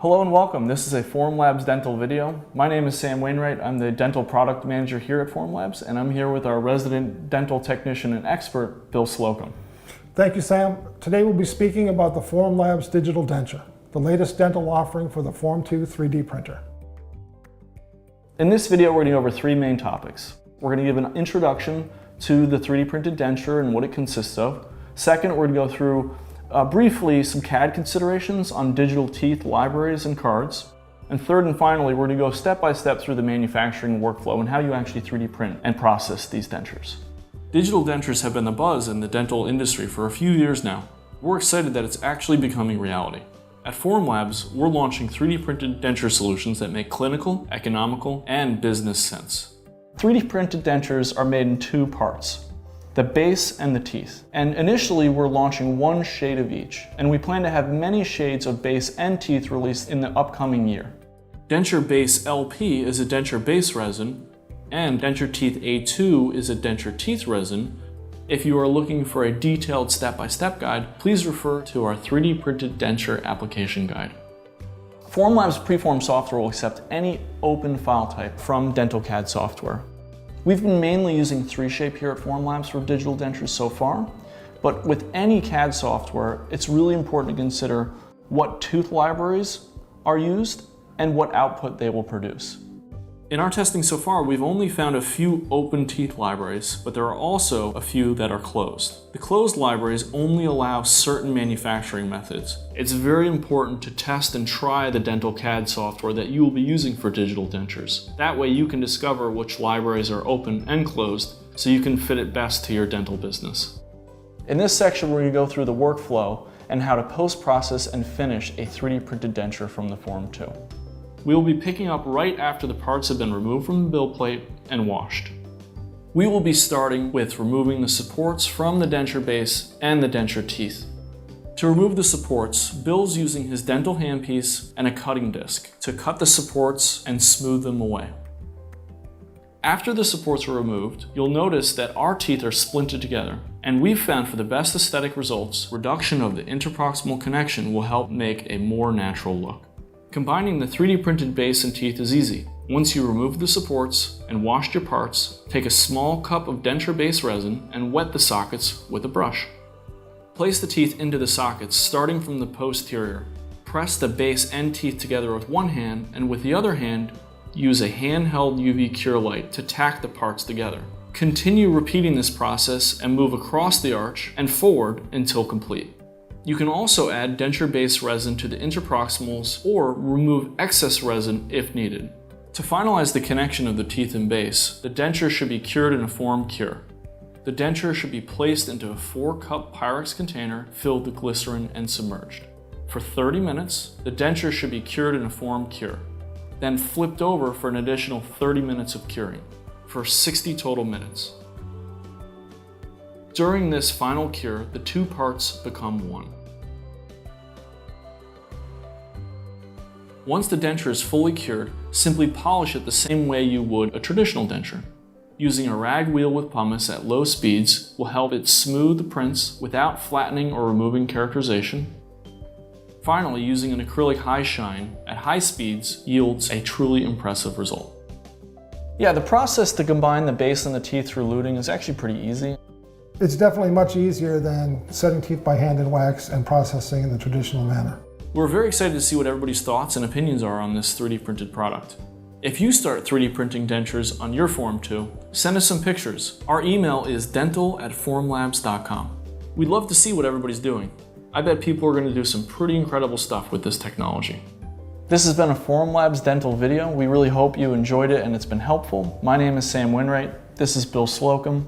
Hello and welcome. This is a Formlabs dental video. My name is Sam Wainwright. I'm the dental product manager here at Formlabs, and I'm here with our resident dental technician and expert, Bill Slocum. Thank you, Sam. Today we'll be speaking about the Formlabs Digital Denture, the latest dental offering for the Form 2 3D printer. In this video, we're going to go over three main topics. We're going to give an introduction to the 3D printed denture and what it consists of. Second, we're going to go through briefly some CAD considerations on digital teeth libraries and cards. And third and finally, we're going to go step by step through the manufacturing workflow and how you actually 3D print and process these dentures. Digital dentures have been the buzz in the dental industry for a few years now. We're excited that it's actually becoming reality. At Formlabs, we're launching 3D printed denture solutions that make clinical, economical, and business sense. 3D printed dentures are made in two parts: the base and the teeth. And initially we're launching one shade of each, and we plan to have many shades of base and teeth released in the upcoming year. Denture Base LP is a denture base resin, and Denture Teeth A2 is a denture teeth resin. If you are looking for a detailed step-by-step guide, please refer to our 3D printed denture application guide. Formlabs Preform software will accept any open file type from Dental CAD software. We've been mainly using 3Shape here at Formlabs for digital dentures so far, but with any CAD software, it's really important to consider what tooth libraries are used and what output they will produce. In our testing so far, we've only found a few open teeth libraries, but there are also a few that are closed. The closed libraries only allow certain manufacturing methods. It's very important to test and try the dental CAD software that you will be using for digital dentures. That way you can discover which libraries are open and closed so you can fit it best to your dental business. In this section, we're going to go through the workflow and how to post-process and finish a 3D printed denture from the Form 2. We will be picking up right after the parts have been removed from the build plate and washed. We will be starting with removing the supports from the denture base and the denture teeth. To remove the supports, Bill's using his dental handpiece and a cutting disc to cut the supports and smooth them away. After the supports are removed, you'll notice that our teeth are splinted together, and we've found for the best aesthetic results, reduction of the interproximal connection will help make a more natural look. Combining the 3D printed base and teeth is easy. Once you remove the supports and washed your parts, take a small cup of denture base resin and wet the sockets with a brush. Place the teeth into the sockets starting from the posterior. Press the base and teeth together with one hand, and with the other hand, use a handheld UV cure light to tack the parts together. Continue repeating this process and move across the arch and forward until complete. You can also add denture base resin to the interproximals or remove excess resin if needed. To finalize the connection of the teeth and base, the denture should be cured in a form cure. The denture should be placed into a 4-cup Pyrex container filled with glycerin and submerged. For 30 minutes, the denture should be cured in a form cure, then flipped over for an additional 30 minutes of curing, for 60 total minutes. During this final cure, the two parts become one. Once the denture is fully cured, simply polish it the same way you would a traditional denture. Using a rag wheel with pumice at low speeds will help it smooth the prints without flattening or removing characterization. Finally, using an acrylic high shine at high speeds yields a truly impressive result. Yeah, the process to combine the base and the teeth through luting is actually pretty easy. It's definitely much easier than setting teeth by hand in wax and processing in the traditional manner. We're very excited to see what everybody's thoughts and opinions are on this 3D printed product. If you start 3D printing dentures on your Form 2, send us some pictures. Our email is dental@formlabs.com. We'd love to see what everybody's doing. I bet people are going to do some pretty incredible stuff with this technology. This has been a Formlabs dental video. We really hope you enjoyed it and it's been helpful. My name is Sam Wainwright. This is Bill Slocum.